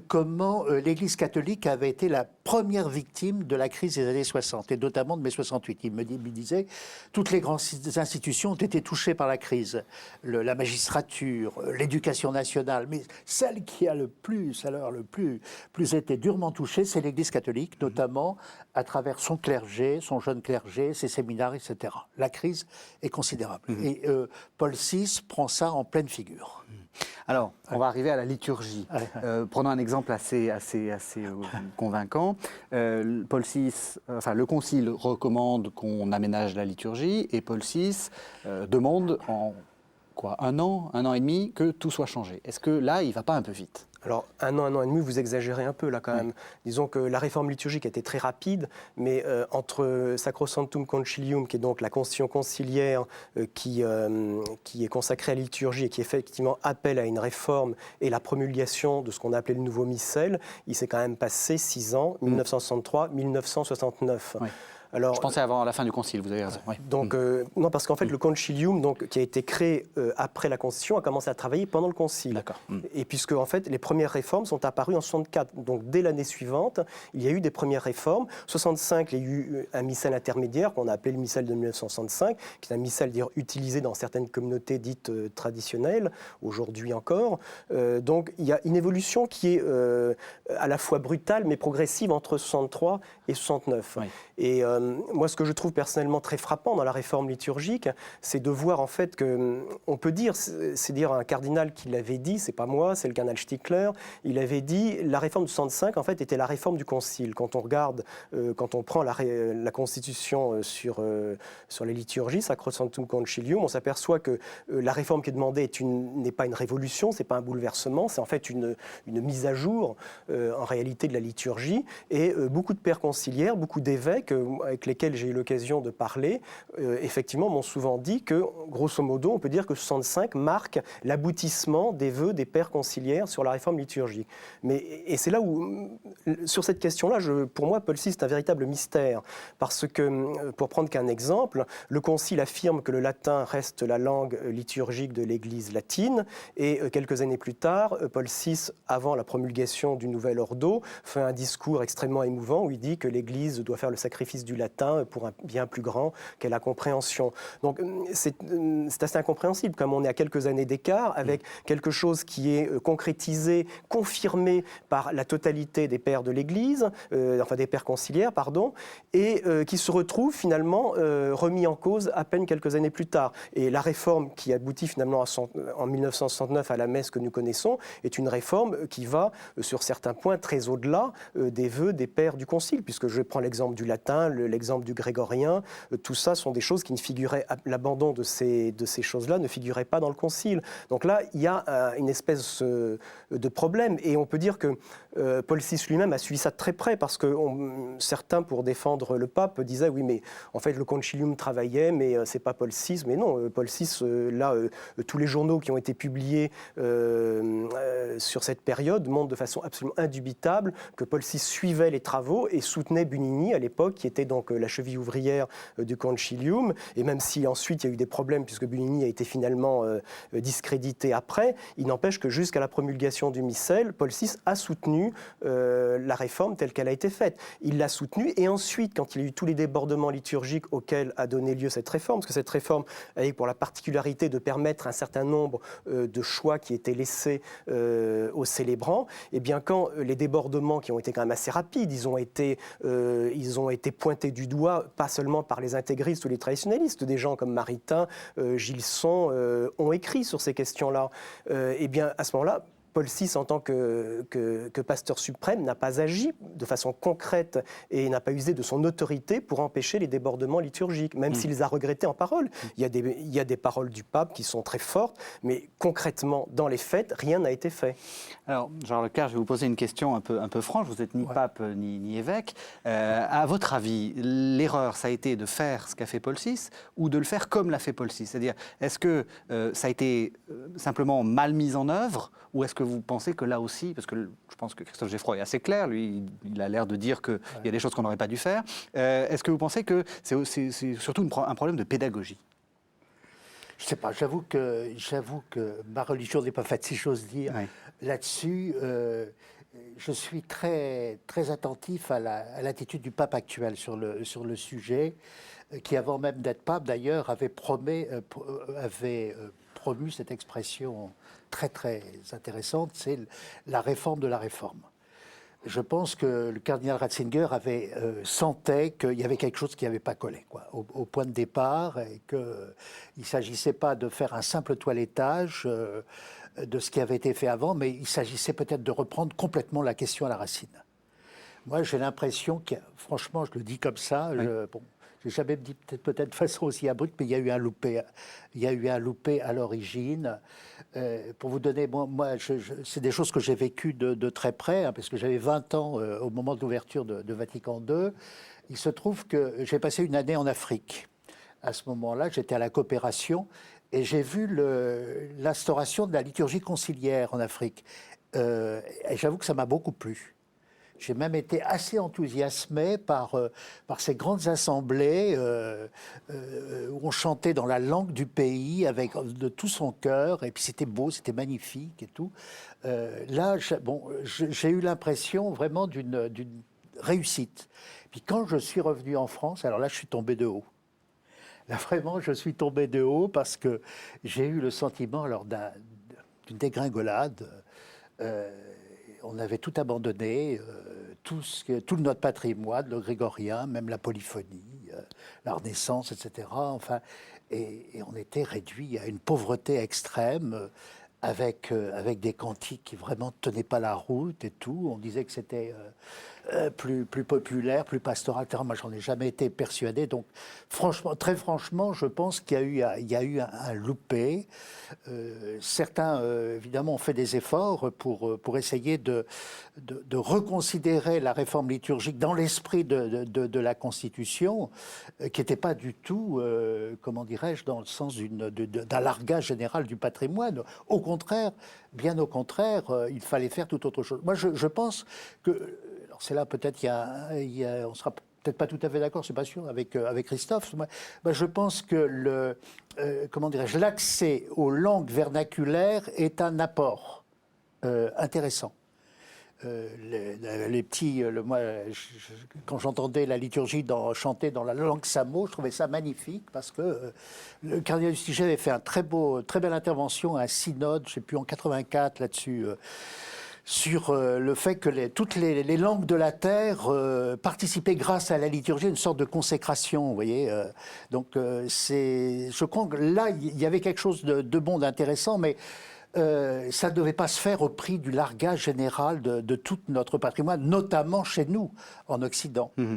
C: comment l'Église catholique avait été la première victime de la crise des années 60, et notamment de mai 68. Il me disait, toutes les grandes institutions ont été touchées par la crise. La magistrature, l'éducation nationale, mais celle qui a le plus été durement touchée, c'est l'Église catholique, notamment à travers son clergé, son jeune clergé, ses séminaires, etc. La crise est considérable. Et Paul VI prend ça en pleine figure.
B: Alors, on va arriver à la liturgie. Prenons un exemple assez convaincant. Paul VI, le Concile recommande qu'on aménage la liturgie, et Paul VI demande en un an et demi, que tout soit changé. Est-ce que là, il ne va pas un peu vite ?
D: Alors, un an et demi, vous exagérez un peu là quand même. Disons que la réforme liturgique a été très rapide, mais entre Sacrosanctum Concilium, qui est donc la constitution conciliaire qui est consacrée à la liturgie et qui effectivement appelle à une réforme, et la promulgation de ce qu'on a appelé le nouveau missel, il s'est quand même passé 6 ans, 1963-1969. Oui.
B: Alors, je pensais avant la fin du Concile, vous avez raison. Oui.
D: Donc, non, parce qu'en fait, le Concilium, qui a été créé après la Constitution, a commencé à travailler pendant le Concile.
B: D'accord.
D: Et puisque, en fait, les premières réformes sont apparues en 64. Donc, dès l'année suivante, il y a eu des premières réformes. En 65, il y a eu un missel intermédiaire, qu'on a appelé le missel de 1965, qui est un missel utilisé dans certaines communautés dites traditionnelles, aujourd'hui encore. Donc, il y a une évolution qui est à la fois brutale, mais progressive entre 63 et 69. Oui. Et moi, ce que je trouve personnellement très frappant dans la réforme liturgique, c'est de voir en fait que, on peut dire, c'est dire un cardinal qui l'avait dit, c'est pas moi, c'est le cardinal Stickler, il avait dit la réforme de 65 en fait était la réforme du Concile. Quand on regarde, quand on prend la Constitution sur les liturgies, Sacrosanctum Concilium, on s'aperçoit que la réforme qui est demandée n'est pas une révolution, c'est pas un bouleversement, c'est en fait une mise à jour en réalité de la liturgie. Et beaucoup de pères conciliaires, beaucoup d'évêques avec lesquels j'ai eu l'occasion de parler, effectivement m'ont souvent dit que, grosso modo, on peut dire que 65 marque l'aboutissement des vœux des pères conciliaires sur la réforme liturgique. Et c'est là où, sur cette question-là, pour moi, Paul VI, c'est un véritable mystère. Parce que, pour prendre qu'un exemple, le Concile affirme que le latin reste la langue liturgique de l'Église latine, et quelques années plus tard, Paul VI, avant la promulgation du nouvel ordo, fait un discours extrêmement émouvant où il dit que l'Église doit faire le sacrifice du latin pour un bien plus grand qu'est la compréhension. Donc c'est assez incompréhensible, comme on est à quelques années d'écart, avec quelque chose qui est concrétisé, confirmé par la totalité des pères de l'Église, enfin des pères conciliaires, pardon, et qui se retrouve finalement remis en cause à peine quelques années plus tard. Et la réforme qui aboutit finalement en 1969 à la messe que nous connaissons est une réforme qui va, sur certains points, très au-delà des vœux des pères du Concile, puisque je prends l'exemple du latin, l'exemple du grégorien, tout ça sont des choses qui ne figuraient, l'abandon de ces choses-là ne figurait pas dans le Concile. Donc là, il y a une espèce de problème, et on peut dire que Paul VI lui-même a suivi ça de très près, parce que certains, pour défendre le pape, disaient oui, mais en fait le concilium travaillait, mais c'est pas Paul VI. Mais non, Paul VI, là, tous les journaux qui ont été publiés sur cette période montrent de façon absolument indubitable que Paul VI suivait les travaux et soutenait Bunini à l'époque, qui était donc la cheville ouvrière du concilium. Et même si ensuite il y a eu des problèmes, puisque Bunini a été finalement discrédité après, il n'empêche que jusqu'à la promulgation du missel, Paul VI a soutenu la réforme telle qu'elle a été faite. Il l'a soutenue, et ensuite, quand il y a eu tous les débordements liturgiques auxquels a donné lieu cette réforme, parce que cette réforme avait pour la particularité de permettre un certain nombre de choix qui étaient laissés aux célébrants, et bien quand les débordements qui ont été quand même assez rapides, ils ont été pointés du doigt, pas seulement par les intégristes ou les traditionnalistes, des gens comme Maritain, Gilson ont écrit sur ces questions-là. Et bien à ce moment-là, Paul VI, en tant que pasteur suprême, n'a pas agi de façon concrète et n'a pas usé de son autorité pour empêcher les débordements liturgiques, même s'il les a regrettés en parole. Il y a des paroles du pape qui sont très fortes, mais concrètement, dans les faits, rien n'a été fait.
B: Alors, Jean Leclerc, je vais vous poser une question un peu franche. Vous n'êtes ni pape ni évêque. À votre avis, l'erreur, ça a été de faire ce qu'a fait Paul VI ou de le faire comme l'a fait Paul VI? C'est-à-dire, est-ce que ça a été simplement mal mis en œuvre, ou est-ce que vous pensez que là aussi, parce que je pense que Christophe Geffroy est assez clair, lui, il a l'air de dire qu'il y a des choses qu'on n'aurait pas dû faire, est-ce que vous pensez que c'est surtout un problème de pédagogie?
C: Je ne sais pas, j'avoue que ma religion n'est pas faite, si j'ose dire. Ouais. Là-dessus, je suis très, très attentif à l'attitude du pape actuel sur le sujet, qui avant même d'être pape, d'ailleurs, avait promu cette expression très, très intéressante, c'est la réforme de la réforme. Je pense que le cardinal Ratzinger sentait qu'il y avait quelque chose qui n'avait pas collé, quoi, au point de départ, et qu'il ne s'agissait pas de faire un simple toilettage de ce qui avait été fait avant, mais il s'agissait peut-être de reprendre complètement la question à la racine. Moi, j'ai l'impression franchement, je le dis comme ça, j'ai jamais dit peut-être de façon aussi abrupte, mais il y a eu un loupé. Il y a eu un loupé à l'origine. Pour vous donner, moi c'est des choses que j'ai vécues de très près, parce que j'avais 20 ans au moment de l'ouverture de Vatican II. Il se trouve que j'ai passé une année en Afrique. À ce moment-là, j'étais à la coopération et j'ai vu l'instauration de la liturgie conciliaire en Afrique. Et j'avoue que ça m'a beaucoup plu. J'ai même été assez enthousiasmé par ces grandes assemblées où on chantait dans la langue du pays de tout son cœur, et puis c'était beau, c'était magnifique et tout. Là, j'ai eu l'impression vraiment d'une réussite. Puis quand je suis revenu en France, alors là, je suis tombé de haut. Là, vraiment, je suis tombé de haut parce que j'ai eu le sentiment d'une dégringolade. On avait tout abandonné, tout notre patrimoine, le grégorien, même la polyphonie. la Renaissance, etc. Enfin, et on était réduit à une pauvreté extrême, avec des cantiques qui vraiment ne tenaient pas la route et tout. On disait que c'était plus populaire, plus pastoral, etc. Moi, j'en ai jamais été persuadé. Donc, très franchement, je pense qu'il y a eu un loupé. Certains, évidemment, ont fait des efforts pour essayer de reconsidérer la réforme liturgique dans l'esprit de la Constitution, qui n'était pas du tout, comment dirais-je, dans le sens d'un largage général du patrimoine. Au contraire, bien au contraire, il fallait faire tout autre chose. Moi, je pense que... Alors c'est là, peut-être, on sera peut-être pas tout à fait d'accord, c'est pas sûr, avec Christophe. Moi, je pense que l'accès aux langues vernaculaires est un apport intéressant. Les petits, moi, quand j'entendais la liturgie chanter dans la langue samo, je trouvais ça magnifique parce que le cardinal Lustiger avait fait très belle intervention à un synode, je ne sais plus, en 84 là-dessus. Sur le fait que toutes les langues de la terre participaient grâce à la liturgie à une sorte de consécration, vous voyez. Donc je crois que là, il y avait quelque chose de bon, d'intéressant, mais ça ne devait pas se faire au prix du largage général de tout notre patrimoine, notamment chez nous, en Occident.
B: Mmh.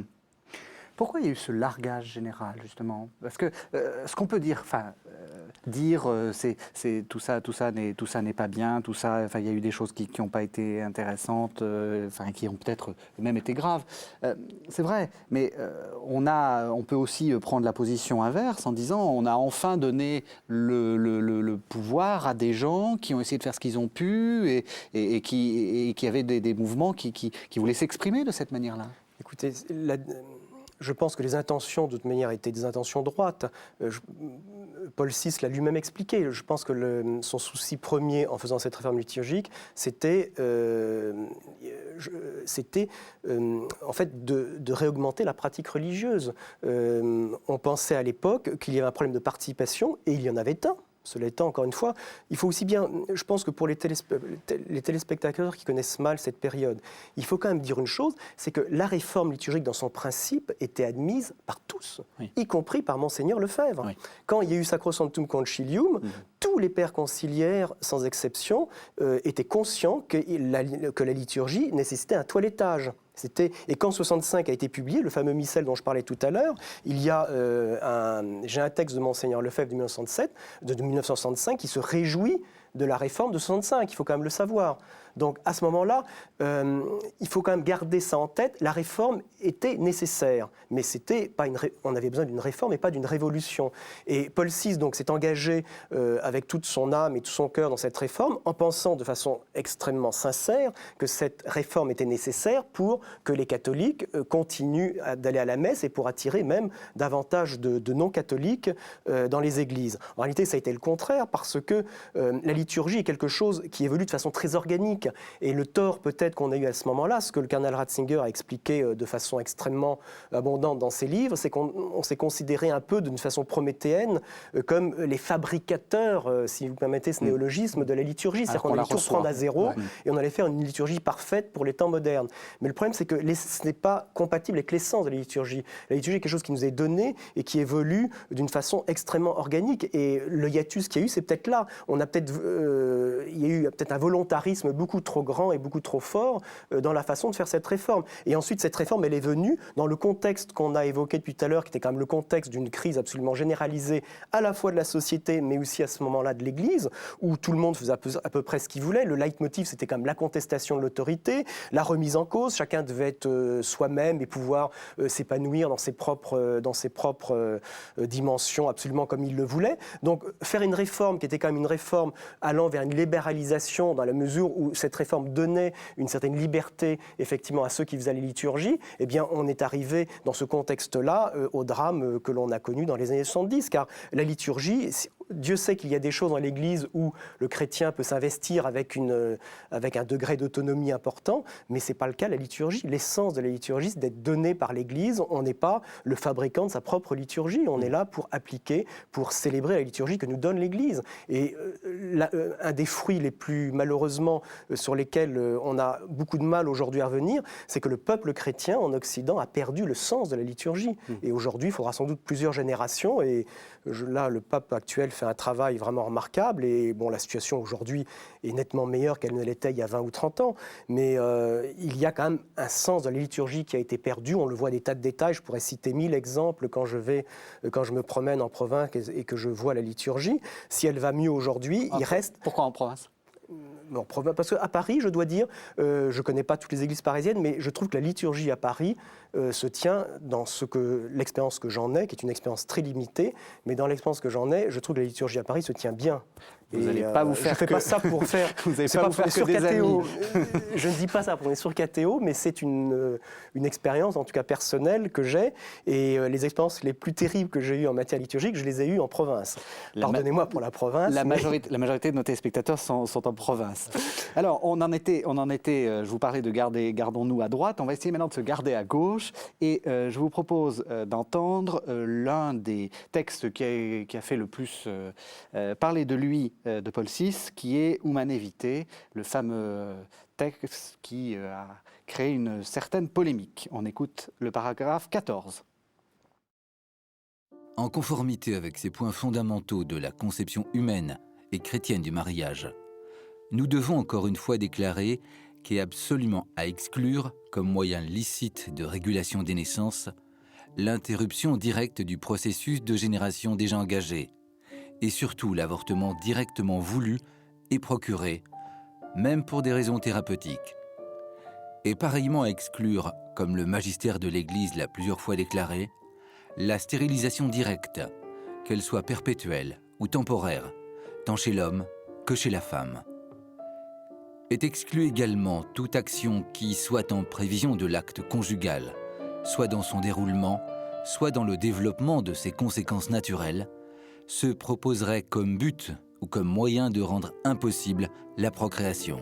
B: Pourquoi il y a eu ce largage général, justement? Parce que ce qu'on peut dire, c'est tout ça n'est pas bien, tout ça, enfin, il y a eu des choses qui n'ont pas été intéressantes, qui ont peut-être même été graves. C'est vrai, mais on peut aussi prendre la position inverse en disant on a enfin donné le pouvoir à des gens qui ont essayé de faire ce qu'ils ont pu et qui avaient des mouvements qui voulaient s'exprimer de cette manière-là.
D: Écoutez, je pense que les intentions, de toute manière, étaient des intentions droites. Paul VI l'a lui-même expliqué. Je pense que son souci premier en faisant cette réforme liturgique, c'était en fait de réaugmenter la pratique religieuse. On pensait à l'époque qu'il y avait un problème de participation, et il y en avait un. Cela étant, encore une fois, il faut aussi bien, je pense que pour les téléspectateurs qui connaissent mal cette période, il faut quand même dire une chose, c'est que la réforme liturgique dans son principe était admise par tous, oui, y compris par Monseigneur Lefebvre. Oui. Quand il y a eu Sacrosanctum Concilium, tous les pères conciliaires, sans exception, étaient conscients que la liturgie nécessitait un toilettage. Et quand 65 a été publié, le fameux missel dont je parlais tout à l'heure, il y a j'ai un texte de Monseigneur Lefebvre de 1965 qui se réjouit de la réforme de 65, il faut quand même le savoir. Donc à ce moment-là, il faut quand même garder ça en tête, la réforme était nécessaire, mais on avait besoin d'une réforme et pas d'une révolution. Et Paul VI donc, s'est engagé avec toute son âme et tout son cœur dans cette réforme, en pensant de façon extrêmement sincère que cette réforme était nécessaire pour que les catholiques continuent d'aller à la messe et pour attirer même davantage de non-catholiques dans les églises. En réalité, ça a été le contraire, parce que la liturgie est quelque chose qui évolue de façon très organique. Et le tort peut-être qu'on a eu à ce moment-là, ce que le cardinal Ratzinger a expliqué de façon extrêmement abondante dans ses livres, c'est qu'on s'est considéré un peu d'une façon prométhéenne comme les fabricateurs, si vous permettez ce néologisme, de la liturgie. C'est-à-dire qu'on allait tout reprendre à zéro et on allait faire une liturgie parfaite pour les temps modernes. Mais le problème, c'est que ce n'est pas compatible avec l'essence de la liturgie. La liturgie est quelque chose qui nous est donné et qui évolue d'une façon extrêmement organique. Et le hiatus qu'il y a eu, c'est peut-être là. Il y a eu peut-être un volontarisme beaucoup trop grand et beaucoup trop fort dans la façon de faire cette réforme. Et ensuite, cette réforme, elle est venue dans le contexte qu'on a évoqué depuis tout à l'heure, qui était quand même le contexte d'une crise absolument généralisée, à la fois de la société, mais aussi à ce moment-là de l'Église, où tout le monde faisait à peu près ce qu'il voulait. Le leitmotiv, c'était quand même la contestation de l'autorité, la remise en cause. Chacun devait être soi-même et pouvoir s'épanouir dans ses propres dimensions, absolument comme il le voulait. Donc, faire une réforme qui était quand même une réforme allant vers une libéralisation, dans la mesure où cette réforme donnait une certaine liberté, effectivement, à ceux qui faisaient les liturgies, eh bien, on est arrivé dans ce contexte-là au drame que l'on a connu dans les années 70, car la liturgie, Dieu sait qu'il y a des choses dans l'Église où le chrétien peut s'investir avec un degré d'autonomie important, mais ce n'est pas le cas de la liturgie. L'essence de la liturgie, c'est d'être donnée par l'Église. On n'est pas le fabricant de sa propre liturgie. On est là pour appliquer, pour célébrer la liturgie que nous donne l'Église. Et un des fruits les plus, malheureusement, sur lesquels on a beaucoup de mal aujourd'hui à revenir, c'est que le peuple chrétien en Occident a perdu le sens de la liturgie. Et aujourd'hui, il faudra sans doute plusieurs générations. Et là, le pape actuel fait un travail vraiment remarquable. Et bon, la situation aujourd'hui est nettement meilleure qu'elle ne l'était il y a 20 ou 30 ans. Mais il y a quand même un sens de la liturgie qui a été perdu. On le voit des tas de détails. Je pourrais citer 1000 exemples quand je me promène en province et que je vois la liturgie. Si elle va mieux aujourd'hui, il reste...
B: Pourquoi en province ?
D: Parce qu'à Paris, je dois dire, je ne connais pas toutes les églises parisiennes, mais je trouve que la liturgie à Paris se tient dans l'expérience que j'en ai, qui est une expérience très limitée, mais dans l'expérience que j'en ai, je trouve que la liturgie à Paris se tient bien.
B: Vous n'allez pas vous faire
D: je ne fais pas ça pour faire...
B: Vous n'allez pas vous faire que des amis.
D: Je ne dis pas ça pour les surcatéo, mais c'est une expérience, en tout cas personnelle, que j'ai. Et les expériences les plus terribles que j'ai eues en matière liturgique, je les ai eues en province. Pardonnez-moi pour la province.
B: La majorité de nos téléspectateurs sont en province. Alors, on en était, je vous parlais de gardons-nous à droite, on va essayer maintenant de se garder à gauche. Et je vous propose d'entendre l'un des textes qui a fait le plus parler de lui, de Paul VI, qui est Humanae Vitae, le fameux texte qui a créé une certaine polémique. On écoute le paragraphe 14.
E: En conformité avec ces points fondamentaux de la conception humaine et chrétienne du mariage, nous devons encore une fois déclarer qu'est absolument à exclure, comme moyen licite de régulation des naissances, l'interruption directe du processus de génération déjà engagé, et surtout l'avortement directement voulu et procuré, même pour des raisons thérapeutiques. Et pareillement à exclure, comme le magistère de l'Église l'a plusieurs fois déclaré, la stérilisation directe, qu'elle soit perpétuelle ou temporaire, tant chez l'homme que chez la femme. Est exclue également toute action qui, soit en prévision de l'acte conjugal, soit dans son déroulement, soit dans le développement de ses conséquences naturelles, se proposerait comme but ou comme moyen de rendre impossible la procréation.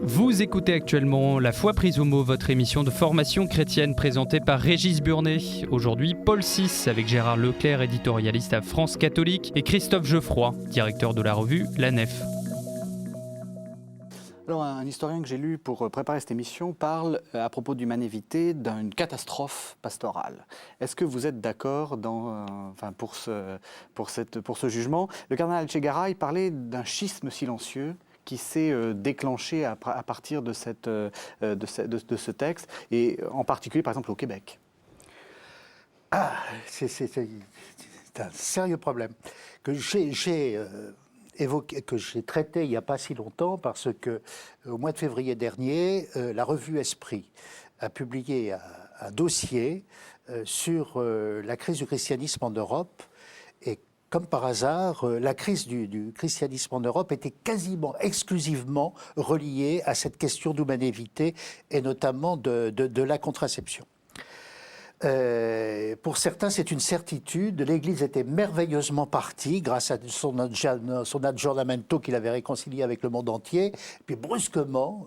A: Vous écoutez actuellement La Foi prise au mot, votre émission de formation chrétienne présentée par Régis Burnet. Aujourd'hui, Paul VI avec Gérard Leclerc, éditorialiste à France Catholique, et Christophe Geoffroy, directeur de la revue La Nef.
B: Alors, un historien que j'ai lu pour préparer cette émission parle, à propos d'Humanae Vitae, d'une catastrophe pastorale. Est-ce que vous êtes d'accord pour ce jugement? Le cardinal Etchegaray parlait d'un schisme silencieux qui s'est déclenché à partir de ce texte, et en particulier, par exemple, au Québec.
C: C'est un sérieux problème que j'ai évoqué, que j'ai traité il n'y a pas si longtemps, parce que au mois de février dernier, la revue Esprit a publié un dossier sur la crise du christianisme en Europe. Et comme par hasard, la crise du christianisme en Europe était quasiment exclusivement reliée à cette question d'Humanae Vitae, et notamment de la contraception. Pour certains, c'est une certitude. L'Église était merveilleusement partie grâce à son aggiornamento qu'il avait réconcilié avec le monde entier. Puis brusquement,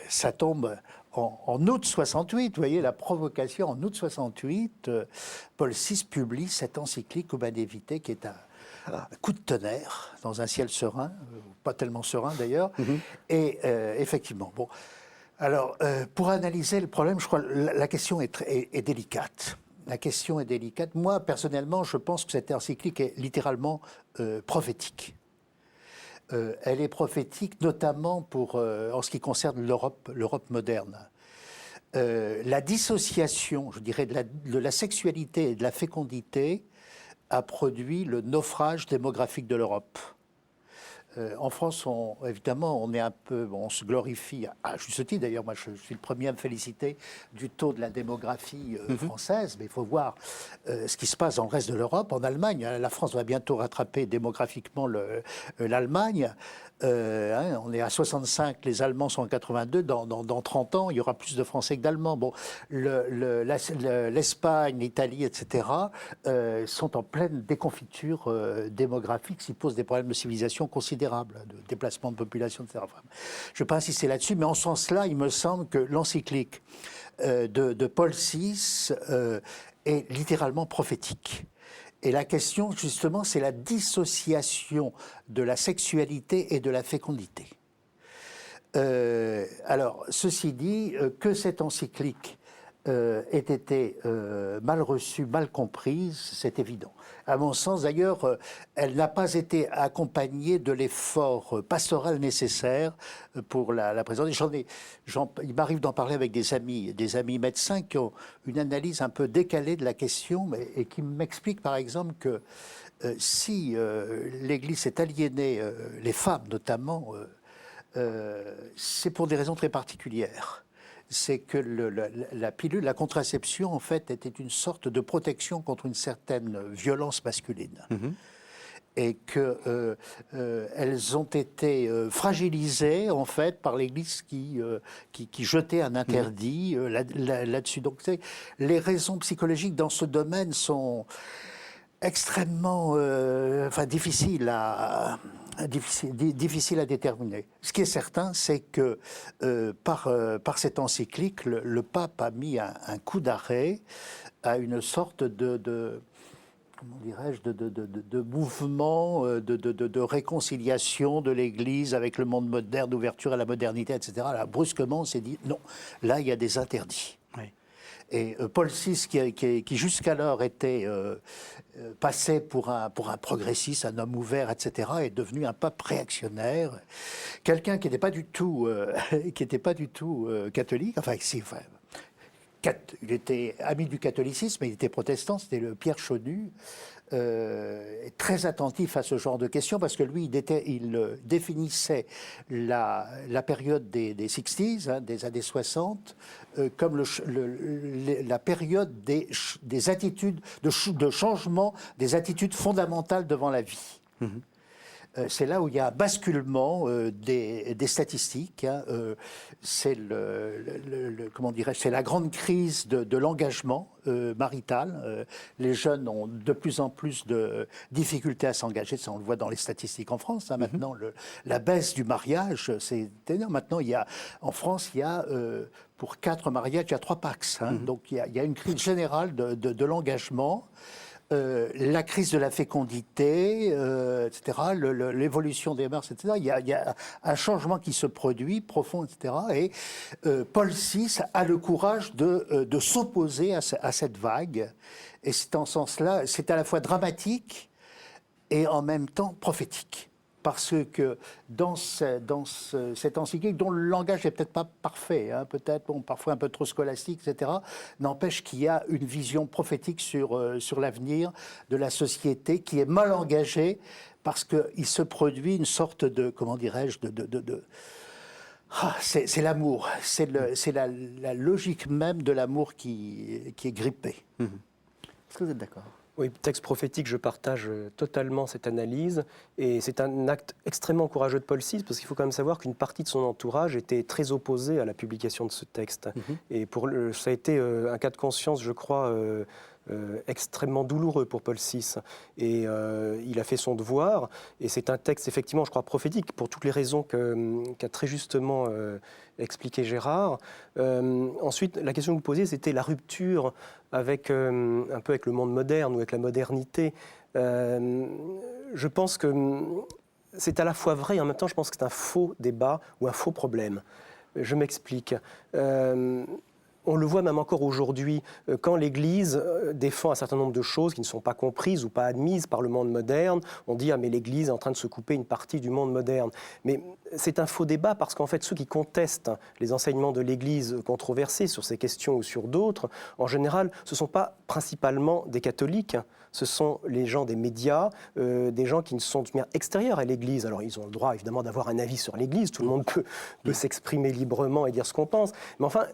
C: ça tombe en août 68, vous voyez la provocation, en août 68, Paul VI publie cette encyclique Humanae Vitae qui est un coup de tonnerre dans un ciel serein, pas tellement serein d'ailleurs, et effectivement, bon. Alors, pour analyser le problème, je crois que la question est délicate. La question est délicate. Moi, personnellement, je pense que cette encyclique est littéralement prophétique. Elle est prophétique notamment en ce qui concerne l'Europe moderne. La dissociation, je dirais, de la sexualité et de la fécondité a produit le naufrage démographique de l'Europe. En France, évidemment, on est un peu, on se glorifie, à juste titre d'ailleurs, moi je suis le premier à me féliciter du taux de la démographie française, mais il faut voir ce qui se passe dans le reste de l'Europe. En Allemagne, la France va bientôt rattraper démographiquement l'Allemagne. On est à 65, les Allemands sont en 82, dans 30 ans, il y aura plus de Français que d'Allemands. Bon, l'Espagne, l'Italie, etc., sont en pleine déconfiture démographique, s'y posent des problèmes de civilisation considérables, de déplacement de population, etc. Je ne vais pas insister là-dessus, mais en ce sens-là, il me semble que l'encyclique de Paul VI est littéralement prophétique. Et la question, justement, c'est la dissociation de la sexualité et de la fécondité. Alors, ceci dit, que cette encyclique ait été mal reçue, mal comprise, c'est évident. À mon sens, d'ailleurs, elle n'a pas été accompagnée de l'effort pastoral nécessaire pour la présenter. Il m'arrive d'en parler avec des amis médecins qui ont une analyse un peu décalée de la question et qui m'expliquent, par exemple, que si l'Église s'est aliénée, les femmes notamment, c'est pour des raisons très particulières. C'est que la pilule, la contraception, en fait, était une sorte de protection contre une certaine violence masculine. Et qu'elles ont été fragilisées, en fait, par l'Église qui jetait un interdit là-dessus. Donc, les raisons psychologiques dans ce domaine sont extrêmement difficiles à déterminer. Ce qui est certain, c'est que par cette encyclique, le pape a mis un coup d'arrêt à une sorte de mouvement, de réconciliation de l'Église avec le monde moderne, d'ouverture à la modernité, etc. Là, brusquement, on s'est dit, non, là, il y a des interdits. Oui. Et Paul VI, qui jusqu'alors était passé pour un progressiste, un homme ouvert, etc., est devenu un pape réactionnaire, quelqu'un qui n'était pas du tout, catholique, il était ami du catholicisme, il était protestant, c'était le Pierre Chonu, très attentif à ce genre de questions, parce que lui, il définissait la période des 60s, des années 60, comme la période des attitudes, de changement des attitudes fondamentales devant la vie. C'est là où il y a un basculement des statistiques. C'est c'est la grande crise de l'engagement marital. Les jeunes ont de plus en plus de difficultés à s'engager. Ça, on le voit dans les statistiques en France. Maintenant, la baisse du mariage, c'est énorme. Maintenant, en France, il y a pour 4 mariages, il y a 3 Pacs. Donc, il y a une crise générale de l'engagement. La crise de la fécondité, etc., l'évolution des mœurs, etc. Il y a un changement qui se produit, profond, etc. Et Paul VI a le courage de s'opposer à cette vague. Et c'est en ce sens-là, c'est à la fois dramatique et en même temps prophétique. Parce que dans cette encyclique, dont le langage n'est peut-être pas parfait, peut-être parfois un peu trop scolastique, etc., n'empêche qu'il y a une vision prophétique sur l'avenir de la société qui est mal engagée parce qu'il se produit une sorte de, c'est l'amour, c'est la logique même de l'amour qui est grippée.
B: Est-ce que vous êtes d'accord ?
D: Oui, texte prophétique, je partage totalement cette analyse. Et c'est un acte extrêmement courageux de Paul VI, parce qu'il faut quand même savoir qu'une partie de son entourage était très opposée à la publication de ce texte. Et ça a été un cas de conscience, je crois, extrêmement douloureux pour Paul VI. Et il a fait son devoir. Et c'est un texte, effectivement, je crois, prophétique, pour toutes les raisons qu'a très justement expliqué Gérard. Ensuite, la question que vous posiez, c'était la rupture un peu avec le monde moderne ou avec la modernité. Je pense que c'est à la fois vrai et en même temps, je pense que c'est un faux débat ou un faux problème. Je m'explique. On on le voit même encore aujourd'hui, quand l'Église défend un certain nombre de choses qui ne sont pas comprises ou pas admises par le monde moderne, on dit « Ah, mais l'Église est en train de se couper une partie du monde moderne ». Mais c'est un faux débat parce qu'en fait, ceux qui contestent les enseignements de l'Église controversés sur ces questions ou sur d'autres, en général, ce ne sont pas principalement des catholiques, ce sont les gens des médias, des gens qui ne sont de manière extérieure à l'Église. Alors, ils ont le droit, évidemment, d'avoir un avis sur l'Église. Tout le monde peut s'exprimer librement et dire ce qu'on pense. Mais enfin,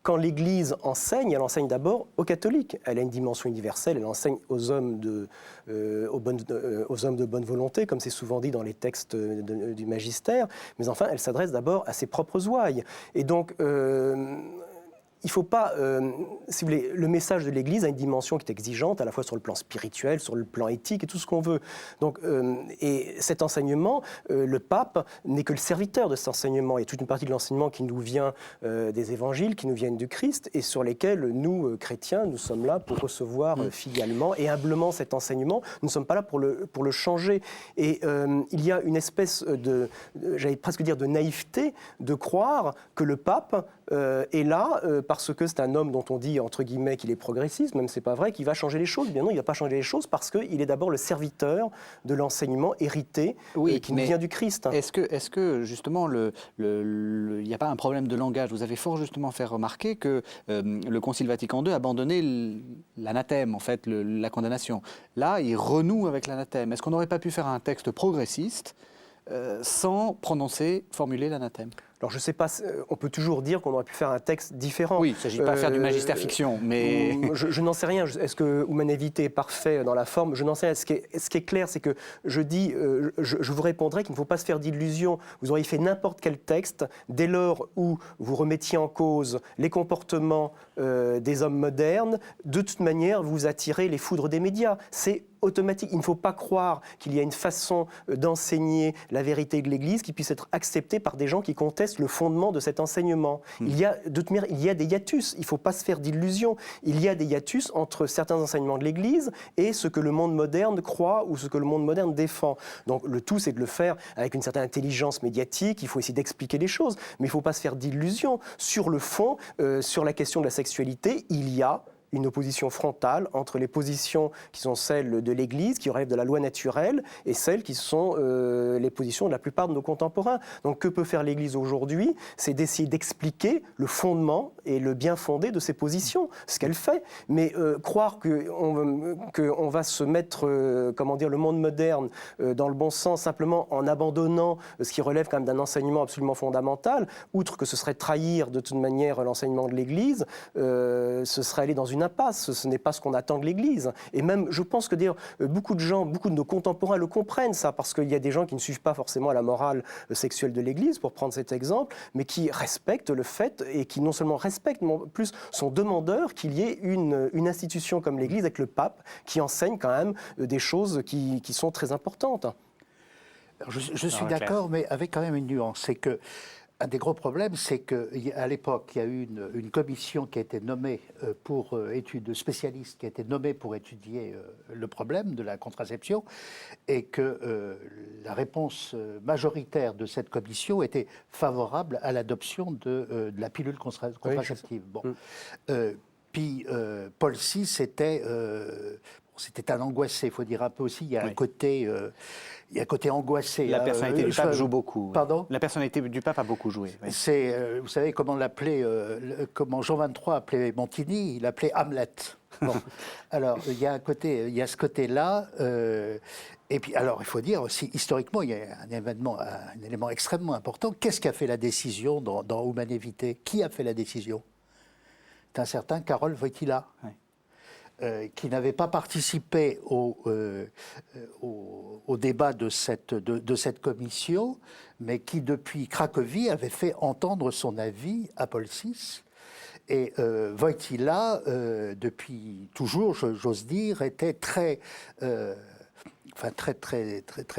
D: quand l'Église enseigne, elle enseigne d'abord aux catholiques. Elle a une dimension universelle, elle enseigne aux hommes de bonne volonté, comme c'est souvent dit dans les textes du magistère. Mais enfin, elle s'adresse d'abord à ses propres ouailles. Et donc, il ne faut pas, si vous voulez, le message de l'Église a une dimension qui est exigeante, à la fois sur le plan spirituel, sur le plan éthique et tout ce qu'on veut. Donc, et cet enseignement, le pape n'est que le serviteur de cet enseignement. Il y a toute une partie de l'enseignement qui nous vient des évangiles, qui nous viennent du Christ, et sur lesquels nous, chrétiens, nous sommes là pour recevoir filialement et humblement cet enseignement. Nous ne sommes pas là pour le changer. Et il y a une espèce j'allais presque dire de naïveté, de croire que le pape est là parce que c'est un homme dont on dit, entre guillemets, qu'il est progressiste, même c'est pas vrai, qu'il va changer les choses. Bien non, il ne va pas changer les choses parce qu'il est d'abord le serviteur de l'enseignement hérité qui nous vient du Christ.
B: Est-ce que justement, il n'y a pas un problème de langage? Vous avez fort justement fait remarquer que le Concile Vatican II a abandonné l'anathème, en fait, la condamnation. Là, il renoue avec l'anathème. Est-ce qu'on n'aurait pas pu faire un texte progressiste sans formuler l'anathème?
D: Alors je ne sais pas, on peut toujours dire qu'on aurait pu faire un texte différent.
B: Oui, il ne s'agit pas de faire du magistère fiction, mais...
D: Je n'en sais rien. Est-ce que Humanum Vitae est parfait dans la forme? Je n'en sais rien. Ce qui est clair, c'est que je vous répondrai qu'il ne faut pas se faire d'illusions. Vous auriez fait n'importe quel texte, dès lors où vous remettiez en cause les comportements des hommes modernes, de toute manière, vous attirez les foudres des médias. C'est automatique. Il ne faut pas croire qu'il y a une façon d'enseigner la vérité de l'Église qui puisse être acceptée par des gens qui contestent le fondement de cet enseignement. Il y a des hiatus. Il ne faut pas se faire d'illusions. Il y a des hiatus entre certains enseignements de l'Église et ce que le monde moderne croit ou ce que le monde moderne défend. Donc le tout, c'est de le faire avec une certaine intelligence médiatique. Il faut essayer d'expliquer les choses. Mais il ne faut pas se faire d'illusions. Sur le fond, sur la question de la sexualité, il y a une opposition frontale entre les positions qui sont celles de l'Église, qui relèvent de la loi naturelle, et celles qui sont les positions de la plupart de nos contemporains. Donc que peut faire l'Église aujourd'hui? C'est d'essayer d'expliquer le fondement et le bien fondé de ces positions, ce qu'elle fait. Mais croire qu'on va se mettre, le monde moderne dans le bon sens, simplement en abandonnant ce qui relève quand même d'un enseignement absolument fondamental, outre que ce serait trahir de toute manière l'enseignement de l'Église, ce serait aller dans une impasse. Ce n'est pas ce qu'on attend de l'Église. Et même, je pense que d'ailleurs, beaucoup de nos contemporains le comprennent, ça, parce qu'il y a des gens qui ne suivent pas forcément la morale sexuelle de l'Église, pour prendre cet exemple, mais qui respectent le fait, et qui non seulement respectent, mais en plus sont demandeurs qu'il y ait une institution comme l'Église, avec le pape, qui enseigne quand même des choses qui sont très importantes.
C: Alors, je suis d'accord, mais avec quand même une nuance. C'est que un des gros problèmes, c'est qu'à l'époque, il y a eu une commission qui a été nommée pour études spécialistes, qui a été nommée pour étudier le problème de la contraception, et que la réponse majoritaire de cette commission était favorable à l'adoption de la pilule contraceptive. Bon. Puis Paul VI c'était un angoissé, il faut dire un peu aussi. Il y a un côté angoissé.
B: La personnalité du pape joue beaucoup.
C: Pardon ?
B: La personnalité du pape a beaucoup joué. Oui.
C: C'est, vous savez comment comment Jean XXIII appelait Montigny? Il l'appelait Hamlet. Bon. Alors, il y a ce côté-là. Et puis, alors, il faut dire aussi, historiquement, il y a un élément extrêmement important. Qu'est-ce qui a fait la décision dans Humanum Vitae? Qui a fait la décision? C'est un certain Karol Wojtyła. Oui. Qui n'avait pas participé au débat de cette commission, mais qui, depuis Cracovie, avait fait entendre son avis à Paul VI. Et Wojtyła, depuis toujours, j'ose dire, était très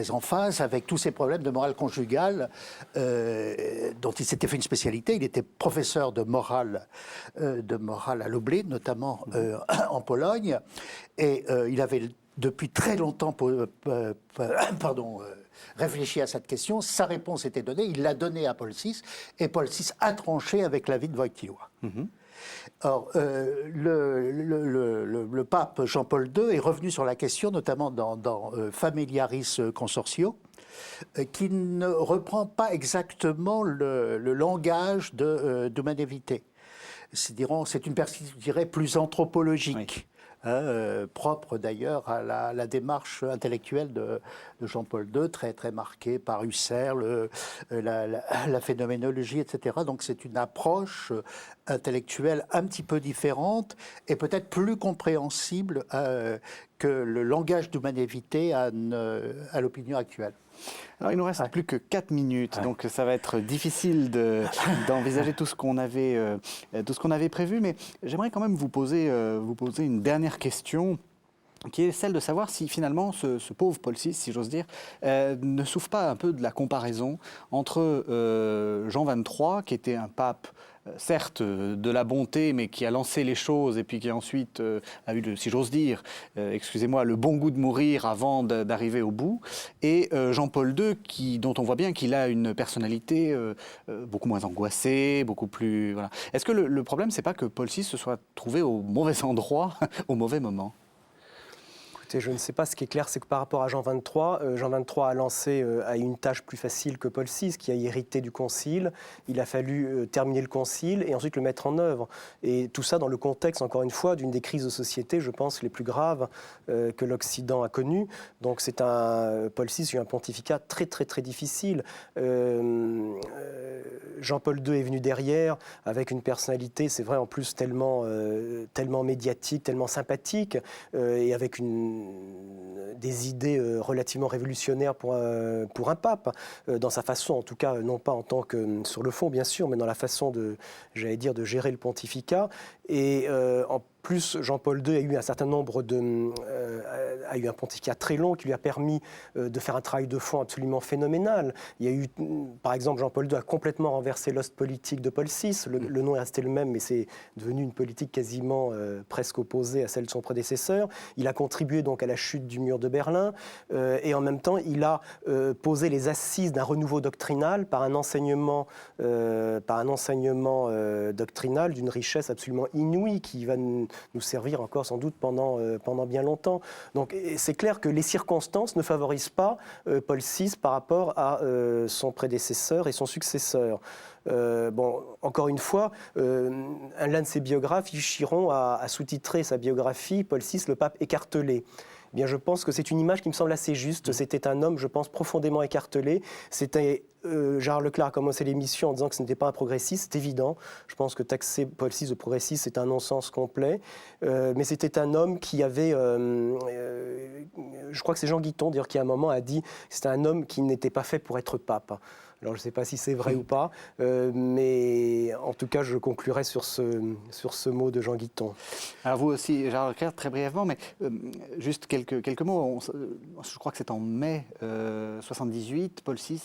C: en phase avec tous ces problèmes de morale conjugale dont il s'était fait une spécialité. Il était professeur de morale à Lublin, notamment en Pologne, et il avait depuis très longtemps réfléchi à cette question. Sa réponse était donnée, il l'a donnée à Paul VI, et Paul VI a tranché avec l'avis de Wojtyła. Or, le pape Jean-Paul II est revenu sur la question, notamment dans Familiaris Consortio, qui ne reprend pas exactement le langage d'Humanae Vitae. C'est une perspective, je dirais, plus anthropologique. Oui. Propre d'ailleurs à la démarche intellectuelle de Jean-Paul II, très, très marquée par Husserl, la phénoménologie, etc. Donc c'est une approche intellectuelle un petit peu différente et peut-être plus compréhensible que le langage d'Humanae Vitae à l'opinion actuelle.
B: Alors, il nous reste plus que 4 minutes, donc ça va être difficile d'envisager tout ce qu'on avait prévu, mais j'aimerais quand même vous poser une dernière question, qui est celle de savoir si finalement ce pauvre Paul VI, si j'ose dire, ne souffre pas un peu de la comparaison entre Jean XXIII, qui était un pape, certes de la bonté, mais qui a lancé les choses et puis qui ensuite a eu, si j'ose dire, excusez-moi, le bon goût de mourir avant d'arriver au bout, et Jean-Paul II, dont on voit bien qu'il a une personnalité beaucoup moins angoissée, beaucoup plus... Voilà. Est-ce que le problème, c'est pas que Paul VI se soit trouvé au mauvais endroit, au mauvais moment ?
D: Je ne sais pas, ce qui est clair, c'est que par rapport à Jean XXIII a eu une tâche plus facile que Paul VI, qui a hérité du Concile. Il a fallu terminer le Concile et ensuite le mettre en œuvre. Et tout ça dans le contexte, encore une fois, d'une des crises de société, je pense, les plus graves que l'Occident a connues. Donc Paul VI a eu un pontificat très, très, très difficile. Jean-Paul II est venu derrière avec une personnalité, c'est vrai, en plus tellement médiatique, tellement sympathique, et avec des idées relativement révolutionnaires pour un pape, dans sa façon, en tout cas, non pas en tant que sur le fond, bien sûr, mais dans la façon de gérer le pontificat. Et en plus, Jean-Paul II a eu un certain nombre a eu un pontificat très long qui lui a permis de faire un travail de fond absolument phénoménal. Il y a eu, par exemple, Jean-Paul II a complètement renversé l'ost politique de Paul VI. Le nom est resté le même, mais c'est devenu une politique quasiment presque opposée à celle de son prédécesseur. Il a contribué donc à la chute du mur de Berlin et en même temps, il a posé les assises d'un renouveau doctrinal par un enseignement doctrinal d'une richesse absolument inouïe qui va nous servir encore sans doute pendant bien longtemps. Donc c'est clair que les circonstances ne favorisent pas Paul VI par rapport à son prédécesseur et son successeur. Encore une fois, l'un de ses biographes, Yves Chiron, a sous-titré sa biographie « Paul VI, le pape écartelé ». Eh bien, je pense que c'est une image qui me semble assez juste. C'était un homme, je pense, profondément écartelé. Gérard Leclerc a commencé l'émission en disant que ce n'était pas un progressiste, c'est évident. Je pense que taxer Paul VI de progressiste, c'est un non-sens complet. Mais c'était un homme qui avait... je crois que c'est Jean Guiton, d'ailleurs, qui à un moment a dit que c'était un homme qui n'était pas fait pour être pape. Alors, je ne sais pas si c'est vrai ou pas, mais en tout cas, je conclurai sur ce mot de Jean Guiton.
B: Alors, vous aussi, Gérard Leclerc, très brièvement, mais juste quelques mots. Je crois que c'est en mai 78, Paul VI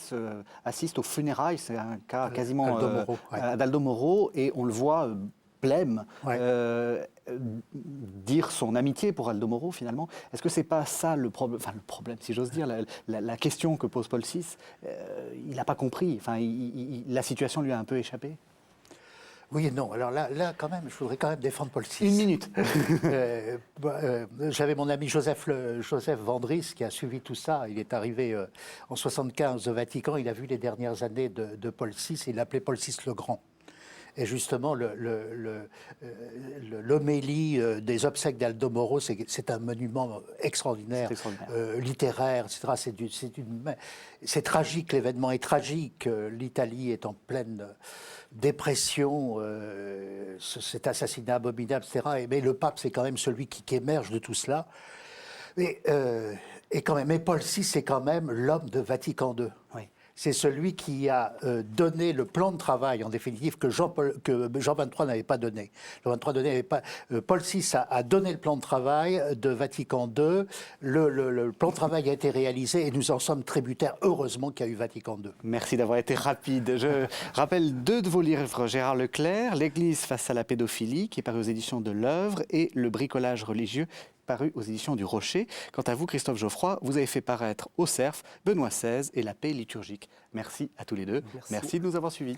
B: assiste aux funérailles. C'est un cas quasiment d'Aldo Moro, et on le voit blême, dire son amitié pour Aldo Moro, finalement. Est-ce que c'est pas ça le problème, si j'ose dire, la question que pose Paul VI, il n'a pas compris, la situation lui a un peu échappé?
C: Oui et non. Alors là, quand même, je voudrais quand même défendre Paul VI.
B: Une minute.
C: J'avais mon ami Joseph Vandris qui a suivi tout ça. Il est arrivé en 75 au Vatican. Il a vu les dernières années de Paul VI. Il l'appelait Paul VI le Grand. Et justement, l'homélie des obsèques d'Aldo Moro, c'est un monument extraordinaire, littéraire, etc. C'est tragique, l'événement est tragique. L'Italie est en pleine dépression, cet assassinat abominable, etc. Mais le pape, c'est quand même celui qui émerge de tout cela. Et quand même, mais Paul VI, c'est quand même l'homme de Vatican II. Oui. C'est celui qui a donné le plan de travail, en définitive, que Jean XXIII n'avait pas donné. Paul VI a donné le plan de travail de Vatican II. Le plan de travail a été réalisé et nous en sommes tributaires. Heureusement qu'il y a eu Vatican II.
B: Merci d'avoir été rapide. Je rappelle 2 de vos livres, Gérard Leclerc, L'Église face à la pédophilie, qui est paru aux éditions de l'Œuvre, et Le bricolage religieux, paru aux éditions du Rocher. Quant à vous, Christophe Geoffroy, vous avez fait paraître Au Cerf, Benoît XVI et La paix liturgique. Merci à tous les deux. Merci de nous avoir suivis.